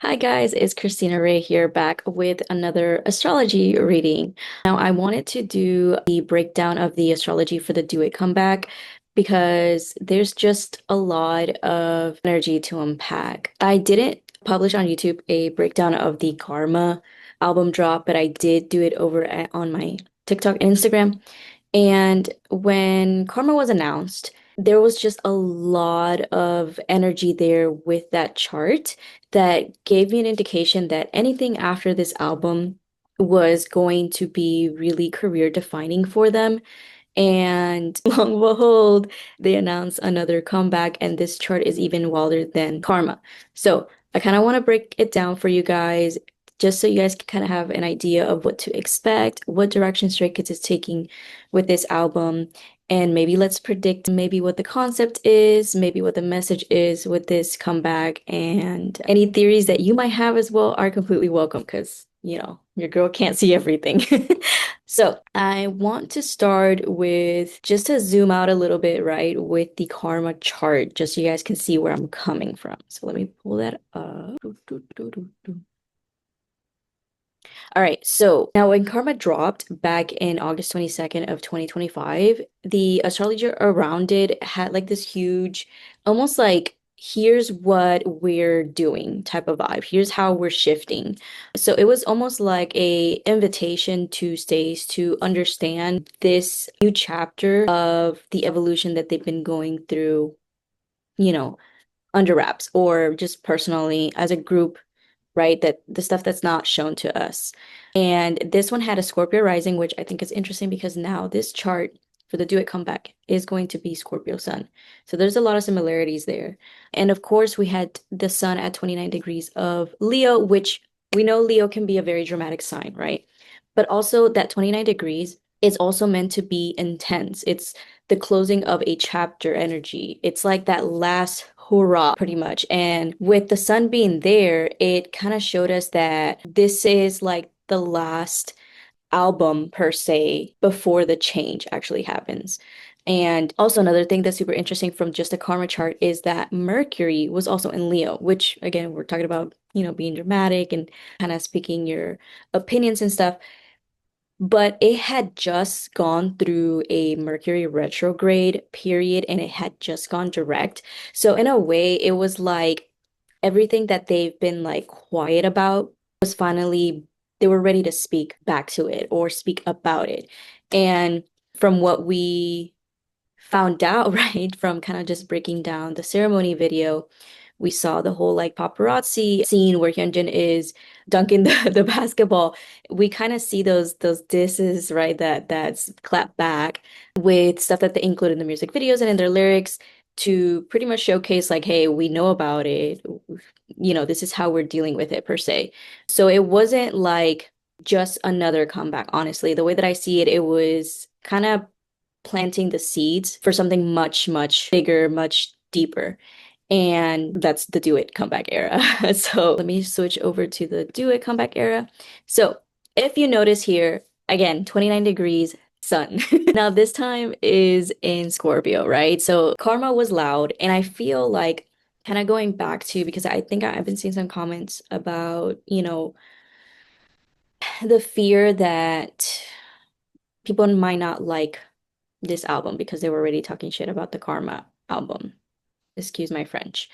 Hi guys, it's Christina Ray here back with another astrology reading. Now I wanted to do the breakdown of the astrology for the Do It comeback because there's just a lot of energy to unpack. I didn't publish on YouTube a breakdown of the Karma album drop, but I did do it on my TikTok and Instagram. And when Karma was announced, there was just a lot of energy there with that chart that gave me an indication that anything after this album was going to be really career defining for them. And long and behold, they announced another comeback, and this chart is even wilder than Karma. So I kind of want to break it down for you guys, just so you guys can kind of have an idea of what to expect, what direction Stray Kids is taking with this album, and maybe let's predict maybe what the concept is, maybe what the message is with this comeback, and any theories that you might have as well are completely welcome because, your girl can't see everything. So I want to start with just to zoom out a little bit, right, with the karma chart, just so you guys can see where I'm coming from. So let me pull that up. All right, so now when karma dropped back in August 22nd of 2025, the astrologer around it had like this huge, almost like here's what we're doing type of vibe. Here's how we're shifting. So it was almost like a invitation to stays to understand this new chapter of the evolution that they've been going through, you know, under wraps or just personally as a group, right? That the stuff that's not shown to us. And this one had a Scorpio rising, which I think is interesting because now this chart for the Do It comeback is going to be Scorpio Sun. So there's a lot of similarities there. And of course, we had the Sun at 29 degrees of Leo, which we know Leo can be a very dramatic sign, right? But also that 29 degrees is also meant to be intense. It's the closing of a chapter energy. It's like that last hurrah, pretty much. And with the sun being there, it kind of showed us that this is like the last album per se before the change actually happens. And also another thing that's super interesting from just a karma chart is that Mercury was also in Leo, which again, we're talking about, being dramatic and kind of speaking your opinions and stuff. But it had just gone through a Mercury retrograde period and it had just gone direct. So in a way, it was like everything that they've been like quiet about was finally, they were ready to speak back to it or speak about it. And from what we found out, right, from kind of just breaking down the ceremony video, we saw the whole like paparazzi scene where Hyunjin is dunking the basketball. We kind of see those disses, right, that's clapped back with stuff that they include in the music videos and in their lyrics to pretty much showcase like, hey, we know about it. This is how we're dealing with it per se. So it wasn't like just another comeback, honestly. The way that I see it, it was kind of planting the seeds for something much, much bigger, much deeper. And that's the Do It comeback era. So let me switch over to the Do It comeback era. So if you notice here, again, 29 degrees sun. Now this time is in Scorpio, right? So karma was loud, and I feel like kind of going back to because I think I've been seeing some comments about, the fear that people might not like this album because they were already talking shit about the Karma album. Excuse my French.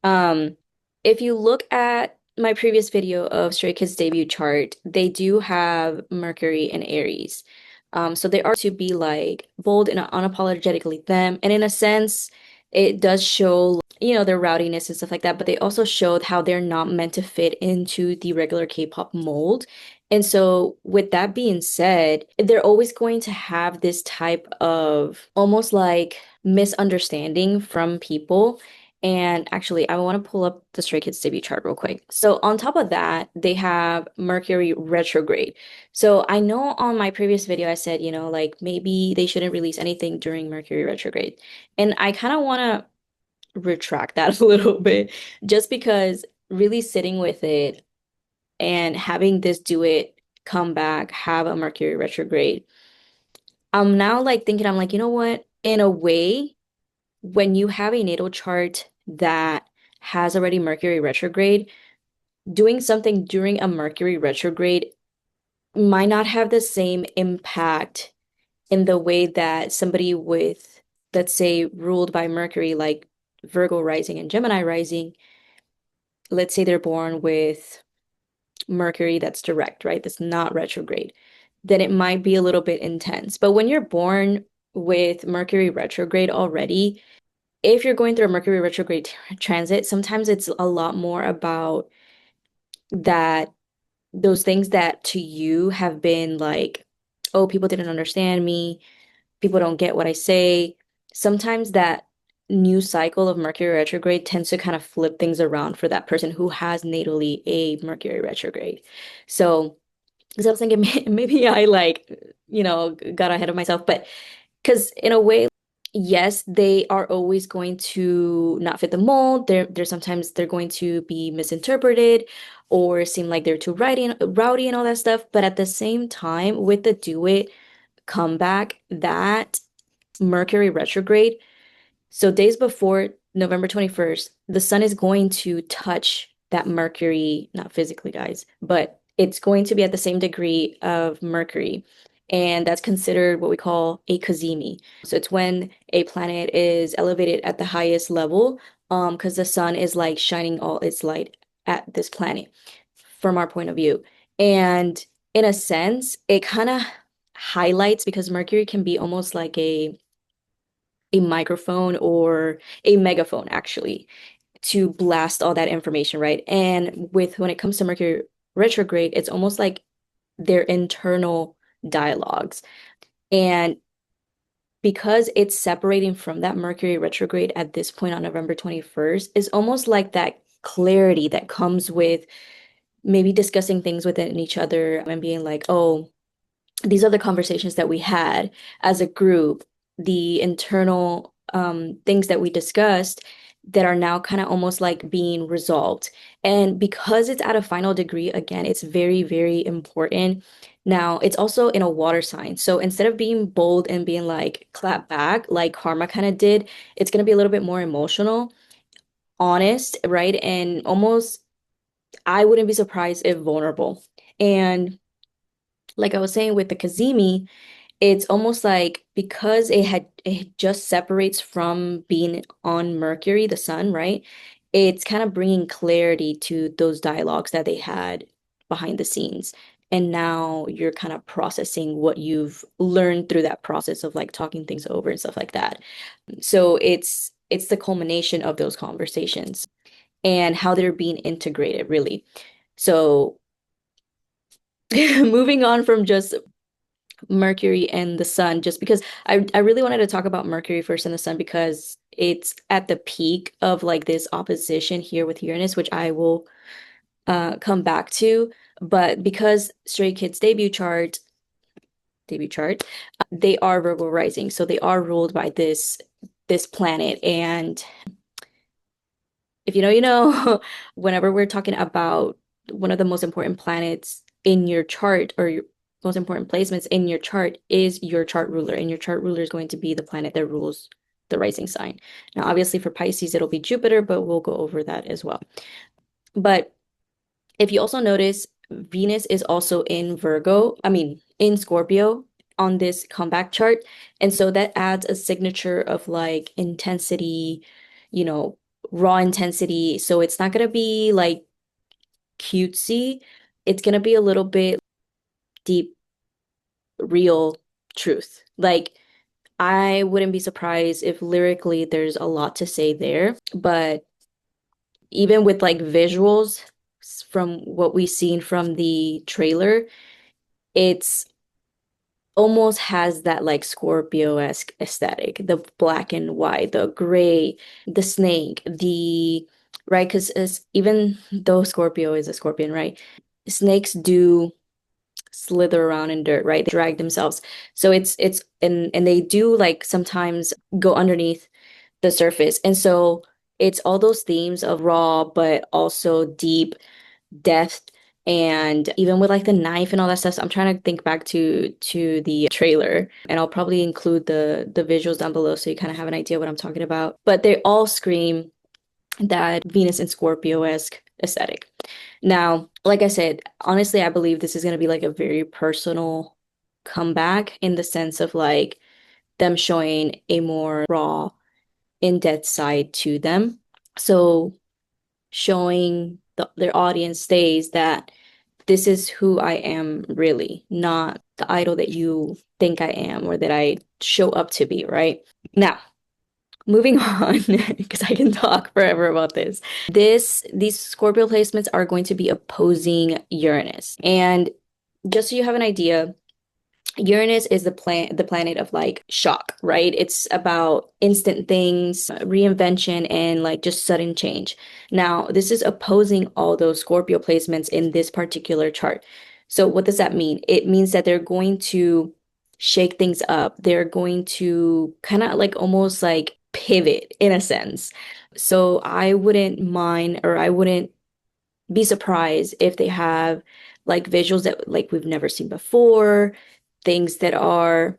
Um, if you look at my previous video of Stray Kids debut chart, they do have Mercury in Aries. So they are to be like bold and unapologetically them. And in a sense, it does show, their rowdiness and stuff like that, but they also showed how they're not meant to fit into the regular K-pop mold. And so, with that being said, they're always going to have this type of almost like misunderstanding from people. And actually, I want to pull up the Stray Kids debut chart real quick. So, on top of that, they have Mercury retrograde. So, I know on my previous video, I said, like maybe they shouldn't release anything during Mercury retrograde. And I kind of want to retract that a little bit just because really sitting with it and having this Do It come back, have a Mercury retrograde. I'm now like thinking, I'm like, you know what? In a way, when you have a natal chart that has already Mercury retrograde, doing something during a Mercury retrograde might not have the same impact in the way that somebody with, let's say, ruled by Mercury, like Virgo rising and Gemini rising, let's say they're born with Mercury that's direct, right? That's not retrograde, then it might be a little bit intense. But when you're born with Mercury retrograde already, if you're going through a Mercury retrograde transit, sometimes it's a lot more about that those things that to you have been like, oh, people didn't understand me, people don't get what I say. Sometimes that new cycle of Mercury retrograde tends to kind of flip things around for that person who has natally a Mercury retrograde. So, because I was thinking maybe I like, got ahead of myself, but because in a way, yes, they are always going to not fit the mold. They're sometimes they're going to be misinterpreted or seem like they're too rowdy and all that stuff. But at the same time, with the Do It comeback, that Mercury retrograde, so days before November 21st, the sun is going to touch that Mercury, not physically, guys, but it's going to be at the same degree of Mercury. And that's considered what we call a Cazimi. So it's when a planet is elevated at the highest level, because the sun is like shining all its light at this planet from our point of view. And in a sense, it kind of highlights because Mercury can be almost like a microphone or a megaphone actually to blast all that information, right? And with when it comes to Mercury retrograde, it's almost like their internal dialogues. And because it's separating from that Mercury retrograde at this point on November 21st, is almost like that clarity that comes with maybe discussing things within each other and being like, oh, these are the conversations that we had as a group, the internal things that we discussed that are now kind of almost like being resolved. And because it's at a final degree, again, it's very, very important. Now, it's also in a water sign. So instead of being bold and being like clap back, like karma kind of did, it's going to be a little bit more emotional, honest, right? And almost, I wouldn't be surprised if vulnerable. And like I was saying with the Kazemi, it's almost like because it just separates from being on Mercury, the sun, right? It's kind of bringing clarity to those dialogues that they had behind the scenes. And now you're kind of processing what you've learned through that process of like talking things over and stuff like that. So it's the culmination of those conversations and how they're being integrated, really. So moving on from just Mercury and the sun, just because I really wanted to talk about Mercury first and the sun because it's at the peak of like this opposition here with Uranus, which I will come back to. But because Stray Kids debut chart, they are Virgo rising, so they are ruled by this planet. And if you know, you know, whenever we're talking about one of the most important planets in your chart or your most important placements in your chart is your chart ruler. And your chart ruler is going to be the planet that rules the rising sign. Now, obviously for Pisces, it'll be Jupiter, but we'll go over that as well. But if you also notice, Venus is also in Virgo, I mean, in Scorpio on this comeback chart. And so that adds a signature of like intensity, you know, raw intensity. So it's not going to be like cutesy. It's going to be a little bit deep, real truth. Like, I wouldn't be surprised if lyrically there's a lot to say there, but even with like visuals from what we've seen from the trailer, it's almost has that like Scorpio-esque aesthetic, the black and white, the gray, the snake, the right, because even though Scorpio is a scorpion, right? Snakes do slither around in dirt, right? They drag themselves. So it's and they do like sometimes go underneath the surface. And so it's all those themes of raw but also deep depth and even with like the knife and all that stuff. So I'm trying to think back to the trailer and I'll probably include the visuals down below so you kind of have an idea what I'm talking about. But they all scream that Venus and Scorpio-esque aesthetic. Now, like I said, honestly, I believe this is going to be like a very personal comeback in the sense of like them showing a more raw, in-depth side to them. So showing their audience stays that this is who I am really, not the idol that you think I am or that I show up to be, right? Now, moving on, because I can talk forever about this. These Scorpio placements are going to be opposing Uranus. And just so you have an idea, Uranus is the planet of like shock, right? It's about instant things, reinvention, and like just sudden change. Now, this is opposing all those Scorpio placements in this particular chart. So what does that mean? It means that they're going to shake things up. They're going to kind of like almost like pivot in a sense. So I wouldn't mind, or I wouldn't be surprised if they have like visuals that like we've never seen before, things that are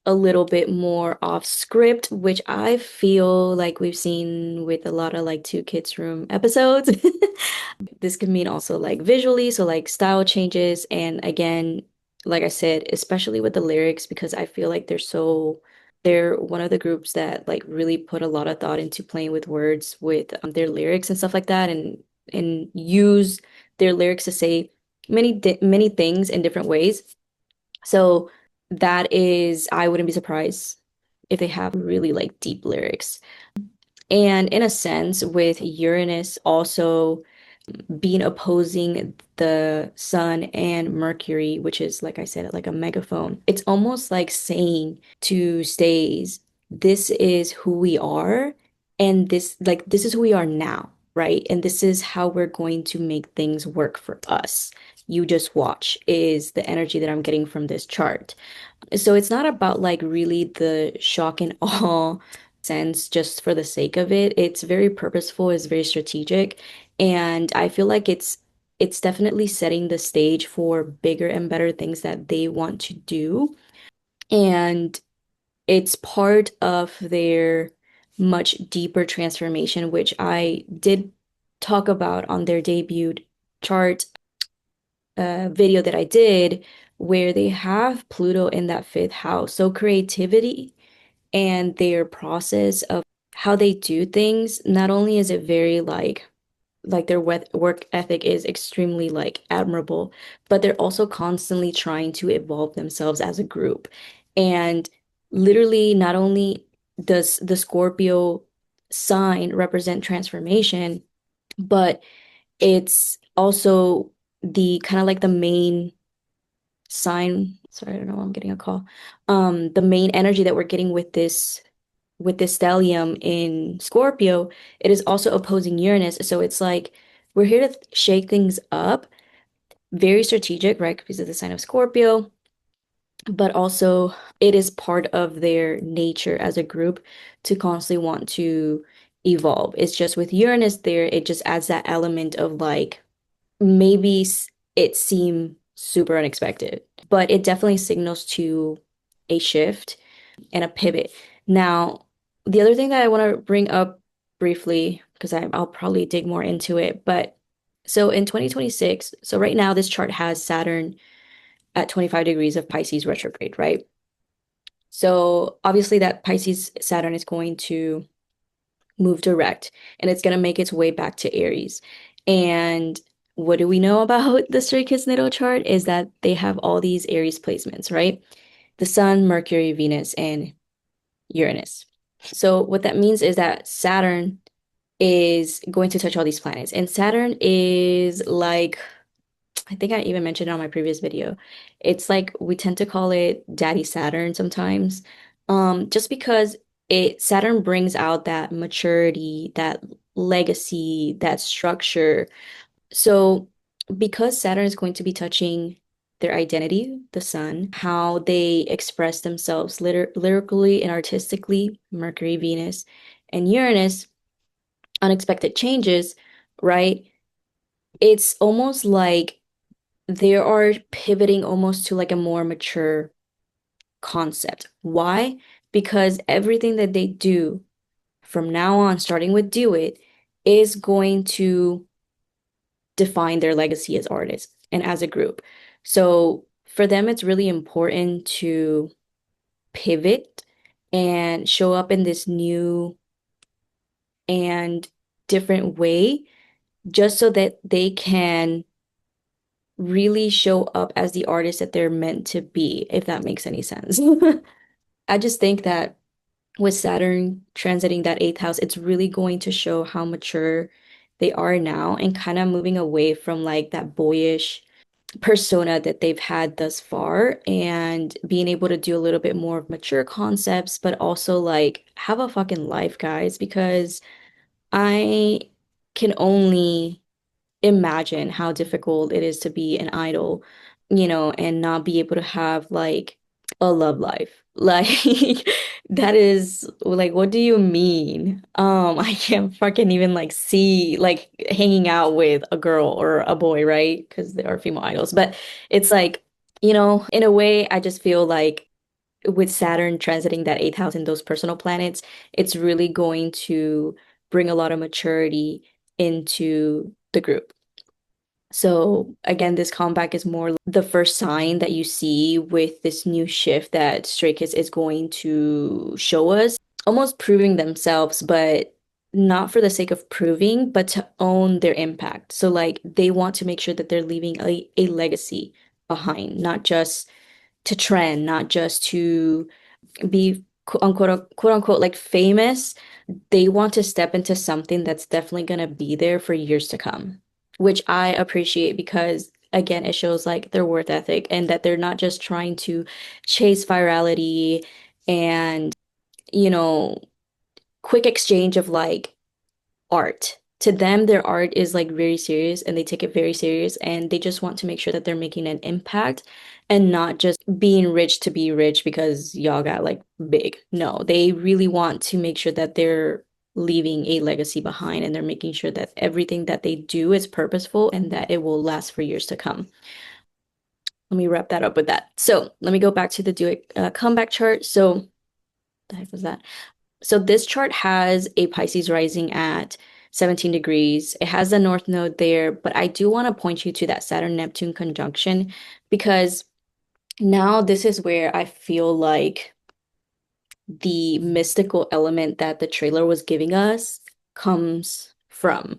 a little bit more off script, which I feel like we've seen with a lot of like Two Kids Room episodes. This could mean also like visually, so like style changes. And again, like I said, especially with the lyrics, because I feel like they're one of the groups that like really put a lot of thought into playing with words with their lyrics and stuff like that, and use their lyrics to say many things in different ways. So that is, I wouldn't be surprised if they have really like deep lyrics. And in a sense, with Uranus also being opposing the sun and Mercury, which is, like I said, like a megaphone, it's almost like saying to stays, this is who we are, and this is who we are now, right? And this is how we're going to make things work for us. You just watch, is the energy that I'm getting from this chart. So it's not about like really the shock and awe sense just for the sake of it. It's very purposeful, it's very strategic, and I feel like it's definitely setting the stage for bigger and better things that they want to do. And it's part of their much deeper transformation, which I did talk about on their debut chart video that I did, where they have Pluto in that fifth house. So creativity and their process of how they do things, not only is it very like their work ethic is extremely like admirable, but they're also constantly trying to evolve themselves as a group. And literally, not only does the Scorpio sign represent transformation, but it's also the kind of like the main sign. Sorry, I don't know, I'm getting a call. The main energy that we're getting with this stellium in Scorpio, it is also opposing Uranus. So it's like we're here to shake things up, very strategic, right? Because of the sign of Scorpio, but also it is part of their nature as a group to constantly want to evolve. It's just with Uranus there, it just adds that element of like maybe it seemed super unexpected, but it definitely signals to a shift and a pivot. Now, the other thing that I want to bring up briefly, because I'll probably dig more into it, but so in 2026, so right now this chart has Saturn at 25 degrees of Pisces retrograde, right? So obviously that Pisces Saturn is going to move direct and it's going to make its way back to Aries. And what do we know about the Stray Kids natal chart is that they have all these Aries placements, right? The Sun, Mercury, Venus, and Uranus. So what that means is that Saturn is going to touch all these planets. And Saturn is like, I think I even mentioned it on my previous video. It's like we tend to call it Daddy Saturn sometimes. Just because Saturn brings out that maturity, that legacy, that structure. So because Saturn is going to be touching their identity, the sun, how they express themselves lyrically and artistically, Mercury, Venus, and Uranus, unexpected changes, right? It's almost like they are pivoting almost to like a more mature concept. Why? Because everything that they do from now on, starting with Do It, is going to define their legacy as artists and as a group. So for them, it's really important to pivot and show up in this new and different way just so that they can really show up as the artist that they're meant to be, if that makes any sense. I just think that with Saturn transiting that eighth house, it's really going to show how mature they are now and kind of moving away from like that boyish persona that they've had thus far and being able to do a little bit more of mature concepts, but also like have a fucking life, guys, because I can only imagine how difficult it is to be an idol, and not be able to have like a love life. Like that is like, what do you mean? I can't fucking even like see like hanging out with a girl or a boy, right? Because they are female idols. But it's like, in a way, I just feel like with Saturn transiting that eighth house in those personal planets, it's really going to bring a lot of maturity into the group. So again, this comeback is more the first sign that you see with this new shift that Stray Kids is going to show us, almost proving themselves, but not for the sake of proving, but to own their impact. So like they want to make sure that they're leaving a legacy behind, not just to trend, not just to be quote unquote like famous. They want to step into something that's definitely going to be there for years to come, which I appreciate because again, it shows like their worth ethic and that they're not just trying to chase virality and, you know, quick exchange of like art. To them, their art is like very serious and they take it very serious and they just want to make sure that they're making an impact and not just being rich to be rich because y'all got like big. No, they really want to make sure that they're leaving a legacy behind and they're making sure that everything that they do is purposeful and that it will last for years to come. Let me wrap that up with that. So let me go back to the do it comeback chart. So the heck was that? So this chart has a Pisces rising at 17 degrees. It has the North Node there, but I do want to point you to that Saturn-Neptune conjunction because now this is where I feel like the mystical element that the trailer was giving us comes from.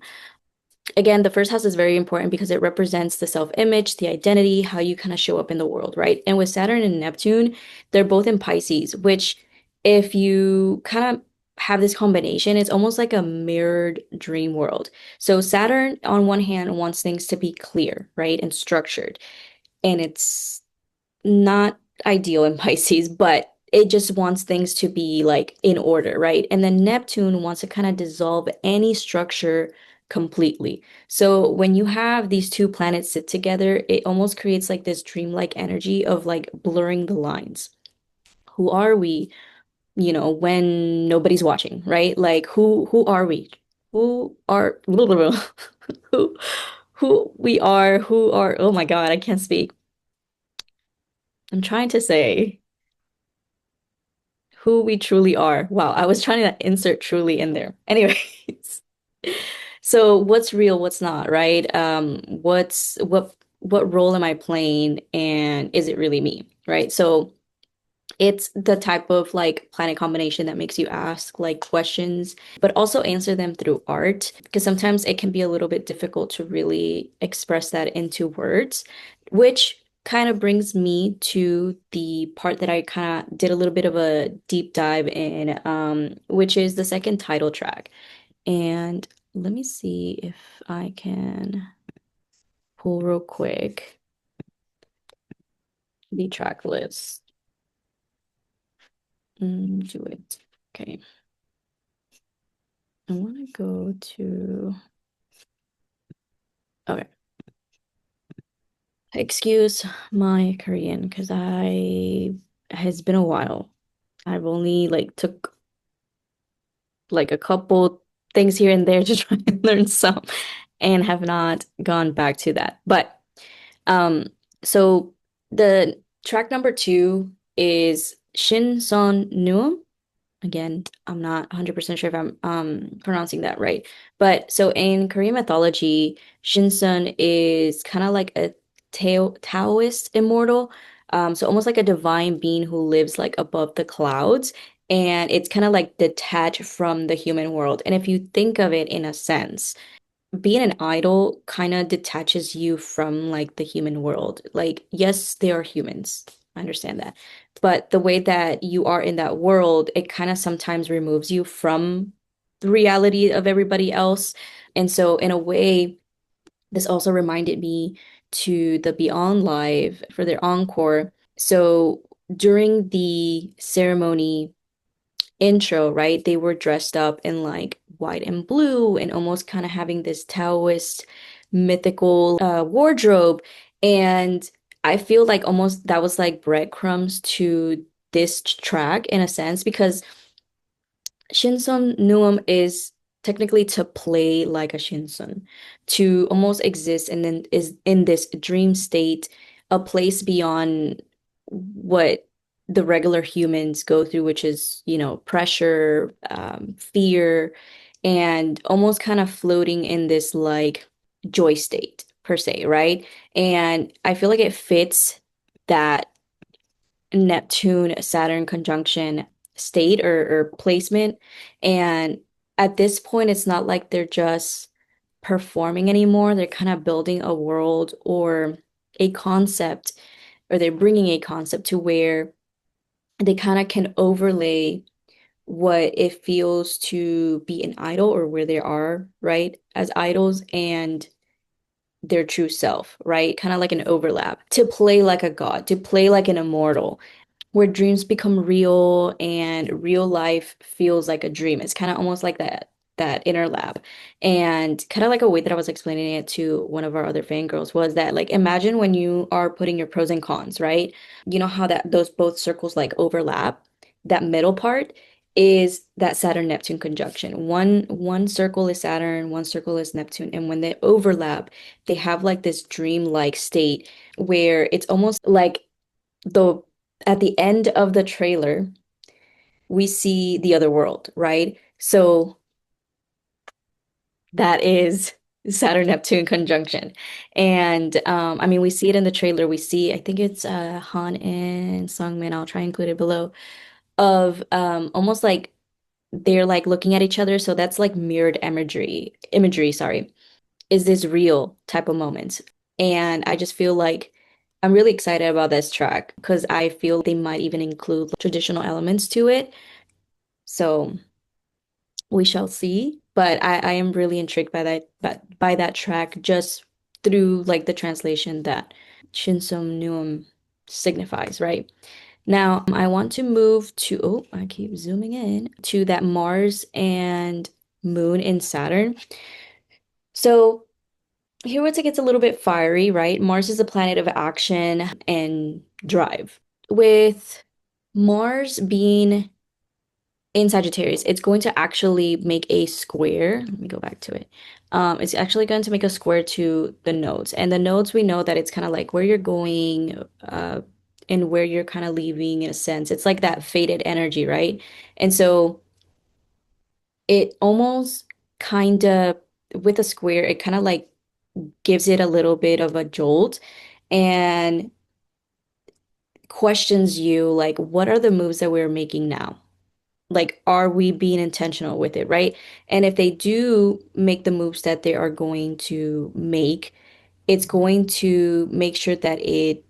Again, the first house is very important because it represents the self-image, the identity, how you kind of show up in the world, right? And with Saturn and Neptune, they're both in Pisces, which if you kind of have this combination, it's almost like a mirrored dream world. So Saturn, on one hand, wants things to be clear, right, and structured, and it's not ideal in Pisces, but it just wants things to be like in order, right? And then Neptune wants to kind of dissolve any structure completely. So when you have these two planets sit together, it almost creates like this dreamlike energy of like blurring the lines. Who are we, when nobody's watching, right? Like who are we? Who are who who we are, who are, oh my God, I can't speak. I'm trying to say who we truly are. Wow, I was trying to insert truly in there. Anyways, so what's real, what's not, right? What role am I playing and is it really me, right? So it's the type of like planet combination that makes you ask like questions, but also answer them through art, because sometimes it can be a little bit difficult to really express that into words, which kind of brings me to the part that I kind of did a little bit of a deep dive in, which is the second title track. And let me see if I can pull real quick the track list. Do it. Okay. I want to go to, okay. Excuse my Korean because I has been a while. I've only like took like a couple things here and there to try and learn some and have not gone back to that. But um so the track number two is Shinseon Noreum. Again, I'm not 100% sure if I'm pronouncing that right. But so in Korean mythology, Shinsun is kind of like a Taoist immortal. So almost like a divine being who lives like above the clouds. And it's kind of like detached from the human world. And if you think of it in a sense, being an idol kind of detaches you from like the human world. Like, yes, they are humans. I understand that. But the way that you are in that world, it kind of sometimes removes you from the reality of everybody else. And so, in a way, this also reminded me to the Beyond Live for their encore. So, during the ceremony, intro, right? They were dressed up in like white and blue and almost kind of having this Taoist mythical wardrobe. And I feel like almost that was like breadcrumbs to this track in a sense because Shinseon Noreum is technically to play like a Shinseon, to almost exist and then is in this dream state, a place beyond what the regular humans go through, which is, pressure, fear, and almost kind of floating in this like joy state per se, right? And I feel like it fits that Neptune Saturn conjunction state or placement. And at this point, it's not like they're just performing anymore. They're kind of building a world or a concept, or they're bringing a concept to where they kind of can overlay what it feels to be an idol or where they are, right, as idols and their true self, right? Kind of like an overlap to play like a god, to play like an immortal where dreams become real and real life feels like a dream. It's kind of almost like that inner lab. And kind of like a way that I was explaining it to one of our other fangirls was that like imagine when you are putting your pros and cons, right? You know how that those both circles like overlap? That middle part is that Saturn Neptune conjunction. One circle is Saturn, one circle is Neptune, and when they overlap, they have like this dream-like state where it's almost like the at the end of the trailer, we see the other world, right? So that is Saturn Neptune conjunction. And I mean, we see it in the trailer. We see, I think it's Han and Sungmin, I'll try and include it below, of almost like they're like looking at each other. So that's like mirrored imagery, sorry. Is this real type of moment? And I just feel like I'm really excited about this track because I feel they might even include traditional elements to it. So we shall see. But I am really intrigued by that track just through like the translation that Shinseon Noreum signifies, right? Now I want to move to I keep zooming in to that Mars and Moon in Saturn. So here it gets a little bit fiery, right? Mars is a planet of action and drive. With Mars being in Sagittarius, it's going to actually make a square. Let me go back to it. It's actually going to make a square to the nodes. And the nodes, we know that it's kind of like where you're going, and where you're kind of leaving in a sense. It's like that faded energy, right? And so it almost kind of, with a square, it kind of like gives it a little bit of a jolt and questions you like, what are the moves that we're making now? Like, are we being intentional with it, right? And if they do make the moves that they are going to make, it's going to make sure that it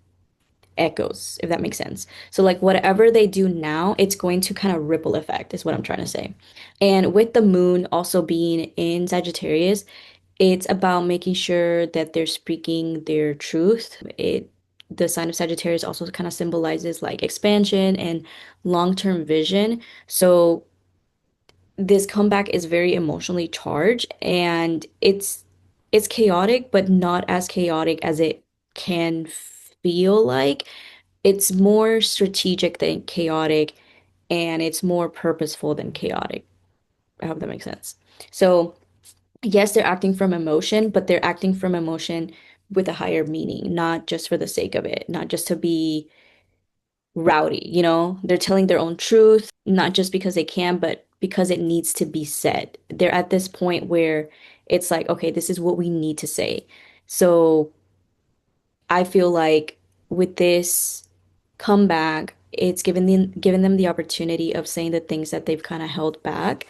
echoes, if that makes sense. So, like, whatever they do now, it's going to kind of ripple effect, is what I'm trying to say. And with the moon also being in Sagittarius, it's about making sure that they're speaking their truth. The sign of Sagittarius also kind of symbolizes like expansion and long-term vision. So this comeback is very emotionally charged and it's chaotic, but not as chaotic as it can feel like. It's more strategic than chaotic, and it's more purposeful than chaotic. I hope that makes sense. So yes, they're acting from emotion, but they're acting from emotion with a higher meaning, not just for the sake of it, not just to be rowdy, you know? They're telling their own truth, not just because they can, but because it needs to be said. They're at this point where it's like, okay, this is what we need to say. So I feel like with this comeback, it's given them the opportunity of saying the things that they've kind of held back.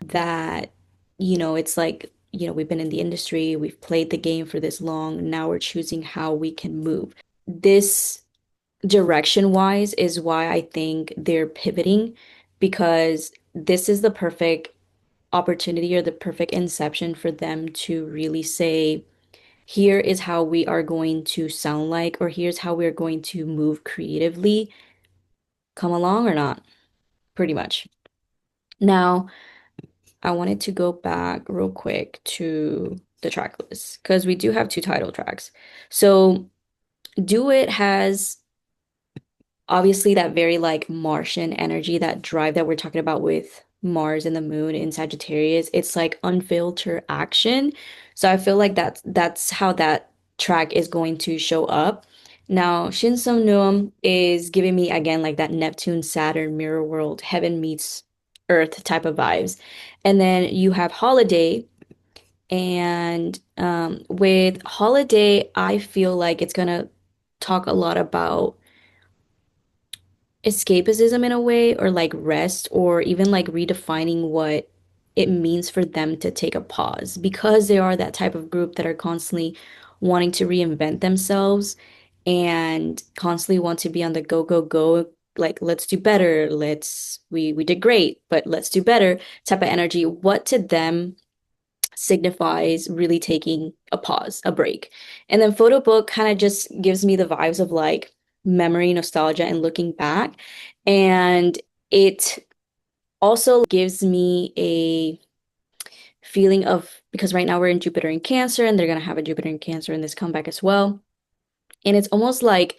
That, it's like, we've been in the industry, we've played the game for this long, now we're choosing how we can move. This direction wise is why I think they're pivoting, because this is the perfect opportunity or the perfect inception for them to really say, here is how we are going to sound like, or here's how we're going to move creatively. Come along or not, pretty much. Now, I wanted to go back real quick to the track list because we do have two title tracks. So, Do It has obviously that very like Martian energy, that drive that we're talking about with Mars and the moon in Sagittarius. It's like unfiltered action. So I feel like that's how that track is going to show up. Now, Shinseon Noreum is giving me again like that Neptune, Saturn, mirror world, heaven meets earth type of vibes. And then you have Holiday, and with Holiday, I feel like it's gonna talk a lot about escapism in a way, or like rest, or even like redefining what it means for them to take a pause, because they are that type of group that are constantly wanting to reinvent themselves and constantly want to be on the go go go, like let's do better, we did great but let's do better type of energy. What to them signifies really taking a pause, a break. And then photo book kind of just gives me the vibes of like memory, nostalgia, and looking back. And it also gives me a feeling of, because right now we're in Jupiter in Cancer, and they're going to have a Jupiter in Cancer in this comeback as well. And it's almost like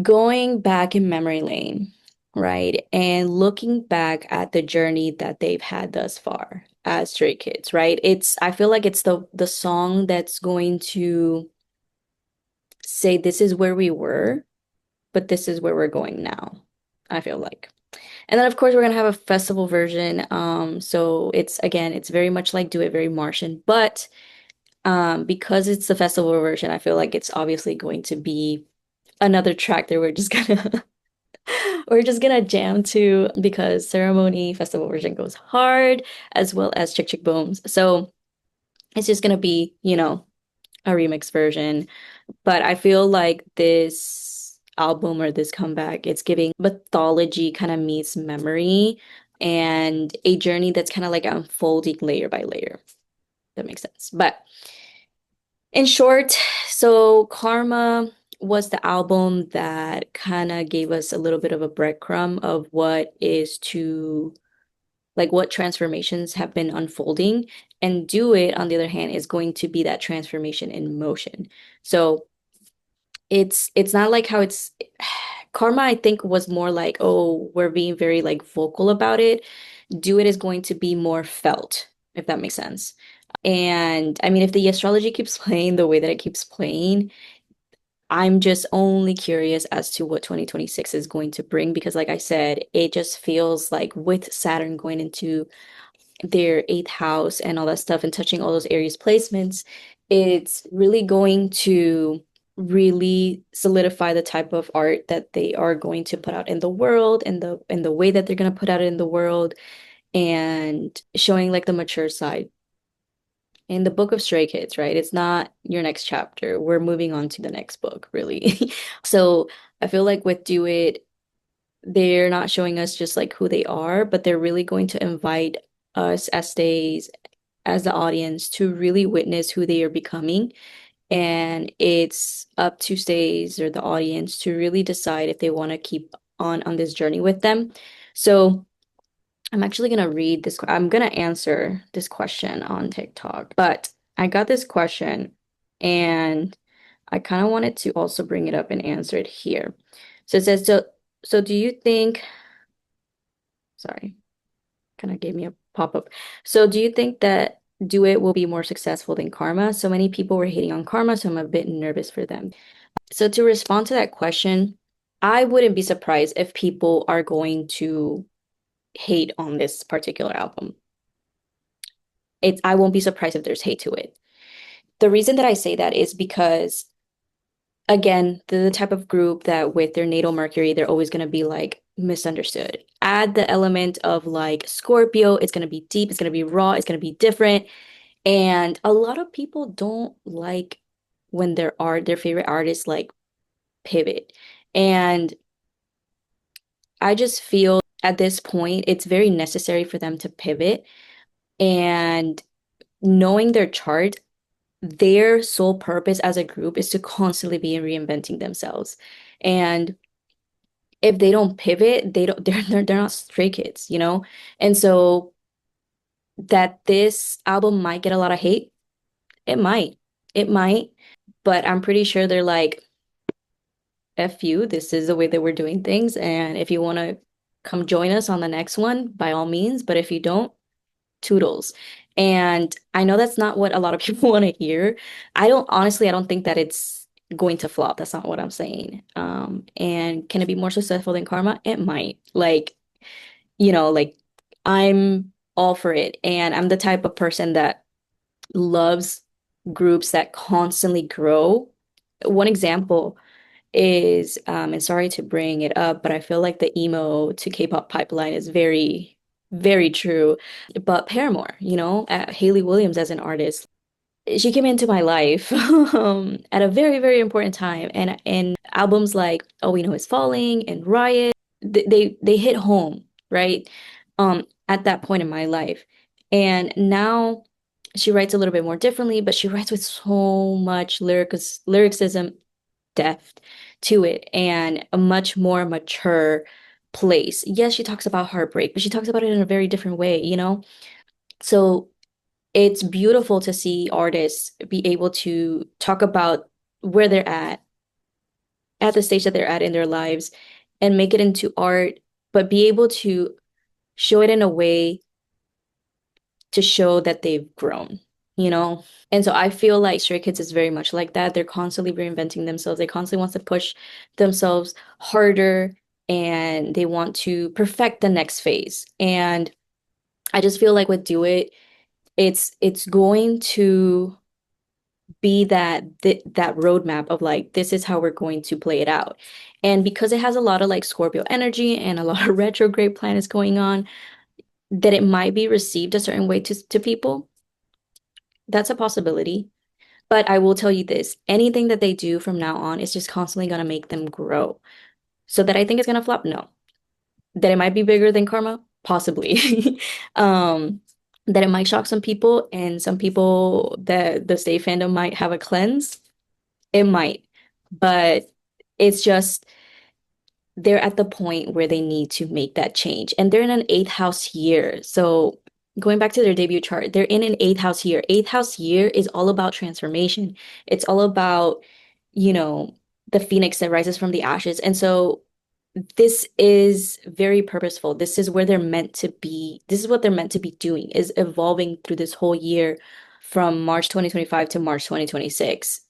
going back in memory lane, right? And looking back at the journey that they've had thus far as Stray Kids, right? I feel like it's the song that's going to say this is where we were, but this is where we're going now, I feel like. And then of course we're gonna have a festival version. So it's very much like Do It, very Martian, but because it's the festival version, I feel like it's obviously going to be another track that we're just gonna jam to, because ceremony festival version goes hard, as well as Chick Chick Booms. So it's just gonna be, a remix version. But I feel like this album or this comeback, it's giving mythology kind of meets memory, and a journey that's kind of like unfolding layer by layer. That makes sense. But in short, so Karma was the album that kind of gave us a little bit of a breadcrumb of what is to, like, what transformations have been unfolding. And Do It, on the other hand, is going to be that transformation in motion. So it's not like how it's Karma, I think, was more like, oh, we're being very like vocal about it. Do It is going to be more felt, if that makes sense. And I mean, if the astrology keeps playing the way that it keeps playing, I'm just only curious as to what 2026 is going to bring, because, like I said, it just feels like with Saturn going into their eighth house and all that stuff and touching all those Aries placements, it's really going to really solidify the type of art that they are going to put out in the world, and the way that they're going to put out in the world, and showing like the mature side in the book of Stray Kids, right? It's not your next chapter. We're moving on to the next book, really. So I feel like with Do It, they're not showing us just like who they are, but they're really going to invite us as stays, as the audience, to really witness who they are becoming. And it's up to stays or the audience to really decide if they want to keep on this journey with them. So I'm actually gonna read this. I'm gonna answer this question on TikTok, but I got this question and I kind of wanted to also bring it up and answer it here. So it says, so do you think, sorry, kind of gave me a pop-up. So do you think that Do It will be more successful than Karma? So many people were hating on Karma, so I'm a bit nervous for them. So to respond to that question, I wouldn't be surprised if people are going to hate on this particular album. I won't be surprised if there's hate to it. The reason that I say that is because, again, the type of group that with their natal Mercury, they're always going to be like misunderstood. Add the element of like Scorpio, it's going to be deep, it's going to be raw, it's going to be different. And a lot of people don't like when their favorite artists like pivot. And I just feel at this point, it's very necessary for them to pivot. And knowing their chart, their sole purpose as a group is to constantly be reinventing themselves. And if they don't pivot, they don't they're not stray kids, you know? And so that this album might get a lot of hate, it might. It might, but I'm pretty sure they're like, F you, this is the way that we're doing things. And if you want to come join us on the next one, by all means. But if you don't, toodles. And I know that's not what a lot of people want to hear. I don't think that it's going to flop. That's not what I'm saying. And can it be more successful than Karma? It might. Like, like I'm all for it. And I'm the type of person that loves groups that constantly grow. One example is, and sorry to bring it up, but I feel like the emo to K-pop pipeline is very, very true. But Paramore, Hayley Williams as an artist, she came into my life at a very, very important time. And albums like All We Know Is Falling and Riot, they hit home, right? At that point in my life. And now she writes a little bit more differently, but she writes with so much lyricism depth to it and a much more mature place. Yes, she talks about heartbreak, but she talks about it in a very different way, you know? So it's beautiful to see artists be able to talk about where they're at the stage that they're at in their lives, and make it into art, but be able to show it in a way to show that they've grown, you know? And so I feel like Stray Kids is very much like that. They're constantly reinventing themselves. They constantly want to push themselves harder and they want to perfect the next phase. And I just feel like with Do It, it's going to be that roadmap of like this is how we're going to play it out. And because it has a lot of like Scorpio energy and a lot of retrograde planets going on, that it might be received a certain way to people. That's a possibility. But I will tell you this, anything that they do from now on is just constantly going to make them grow. So that I think it's going to flop? No. That it might be bigger than Karma? Possibly. Um, that it might shock some people and some people that the Stay fandom might have a cleanse? It might. But it's just they're at the point where they need to make that change. And they're in an eighth house year. So going back to their debut chart, they're in an eighth house year. Eighth house year is all about transformation. It's all about, you know, the phoenix that rises from the ashes. And so this is very purposeful. This is where they're meant to be. This is what they're meant to be doing, is evolving through this whole year from March 2025 to March 2026.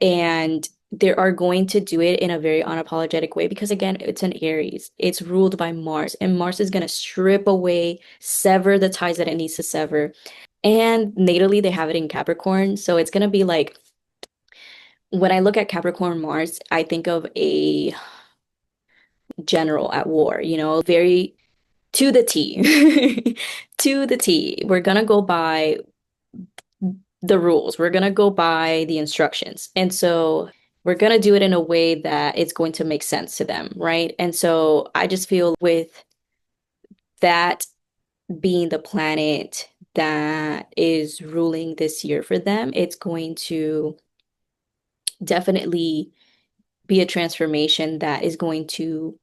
And they are going to do it in a very unapologetic way because again, it's an Aries. It's ruled by Mars, and Mars is going to strip away, sever the ties that it needs to sever. And natally, they have it in Capricorn. So it's going to be like when I look at Capricorn Mars, I think of a general at war, very to the T. To the T. We're going to go by the rules. We're going to go by the instructions. And so we're going to do it in a way that it's going to make sense to them, right? And so I just feel with that being the planet that is ruling this year for them, it's going to definitely be a transformation that is going to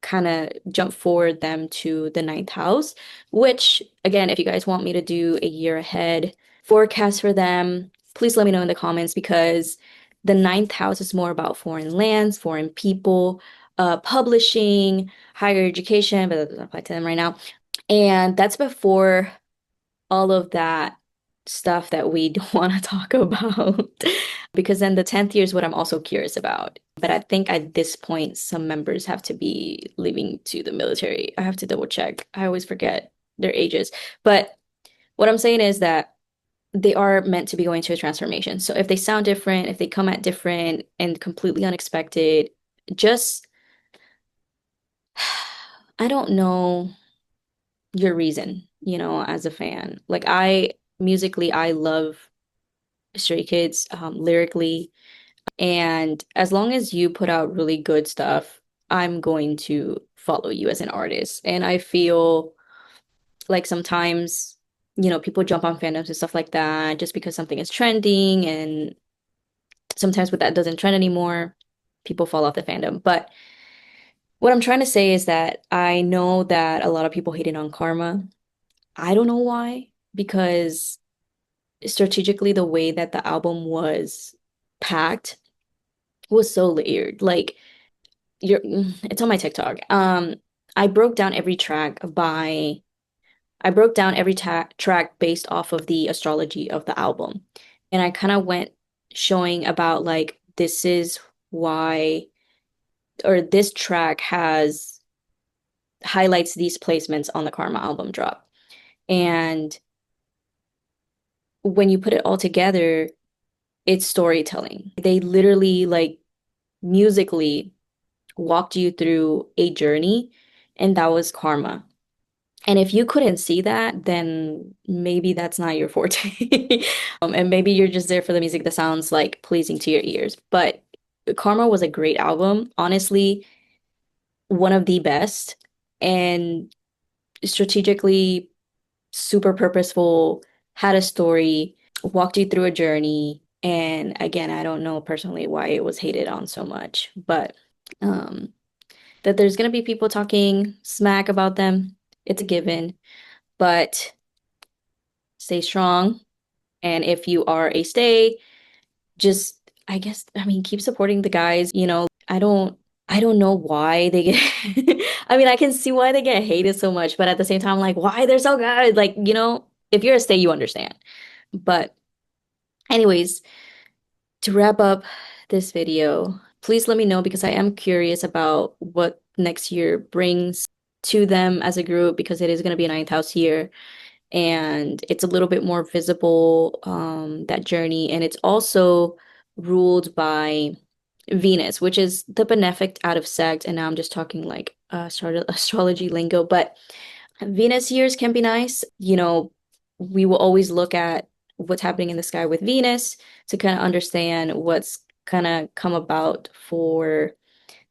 kind of jump forward them to the ninth house, which, again, if you guys want me to do a year ahead forecast for them, please let me know in the comments because the ninth house is more about foreign lands, foreign people, publishing, higher education, but that doesn't apply to them right now. And that's before all of that stuff that we don't want to talk about. Because then the 10th year is what I'm also curious about. But I think at this point, some members have to be leaving to the military. I have to double check. I always forget their ages. But what I'm saying is that they are meant to be going to a transformation. So if they sound different, if they come at different and completely unexpected, just, I don't know your reason, as a fan. Like musically, I love Stray Kids, lyrically. And as long as you put out really good stuff, I'm going to follow you as an artist. And I feel like sometimes, people jump on fandoms and stuff like that just because something is trending. And sometimes when that doesn't trend anymore, people fall off the fandom. But what I'm trying to say is that I know that a lot of people hated on Karma. I don't know why, because strategically, the way that the album was packed was so layered. Like, it's on my TikTok. I broke down every track by I broke down every ta track based off of the astrology of the album. And I kind of went showing about like this is why, or this track has highlights these placements on the Karma album drop. And when you put it all together, it's storytelling. They literally like musically walked you through a journey, and that was Karma. And if you couldn't see that, then maybe that's not your forte. And maybe you're just there for the music that sounds like pleasing to your ears. But Karma was a great album. Honestly, one of the best and strategically super purposeful, had a story, walked you through a journey. And again, I don't know personally why it was hated on so much, but um, that there's gonna be people talking smack about them, it's a given. But stay strong. And if you are a stay, just I guess I mean keep supporting the guys. I don't know why they get I mean I can see why they get hated so much, but at the same time, like why they're so good. Like, if you're a stay, you understand. But anyways, to wrap up this video, please let me know because I am curious about what next year brings to them as a group because it is going to be a ninth house year and it's a little bit more visible, that journey. And it's also ruled by Venus, which is the benefic out of sect. And now I'm just talking like astrology lingo, but Venus years can be nice. We will always look at what's happening in the sky with Venus to kind of understand what's kind of come about for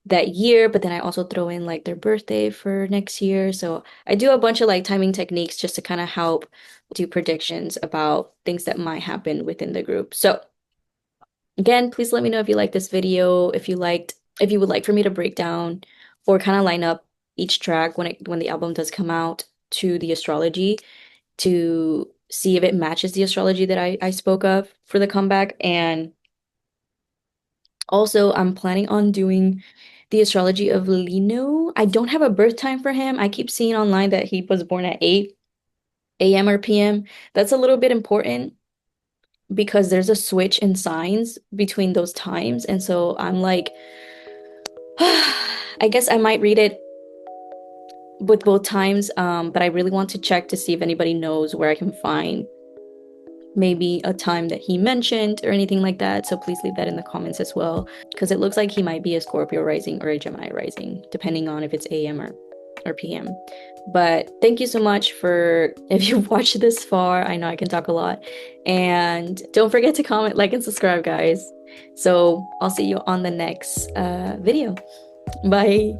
that year, but then I also throw in like their birthday for next year. So I do a bunch of like timing techniques just to kind of help do predictions about things that might happen within the group. So again, please let me know if you like this video, if you would like for me to break down or kind of line up each track when the album does come out to the astrology to see if it matches the astrology that I spoke of for the comeback. And also, I'm planning on doing the astrology of Lino. I don't have a birth time for him. I keep seeing online that he was born at 8 a.m. or p.m. That's a little bit important because there's a switch in signs between those times. And so I'm like, I guess I might read it with both times, but I really want to check to see if anybody knows where I can find maybe a time that he mentioned or anything like that. So please leave that in the comments as well, because it looks like he might be a Scorpio rising or a Gemini rising, depending on if it's AM or PM. But thank you so much for if you've watched this far. I know I can talk a lot. And don't forget to comment, like, and subscribe, guys. So I'll see you on the next video. Bye.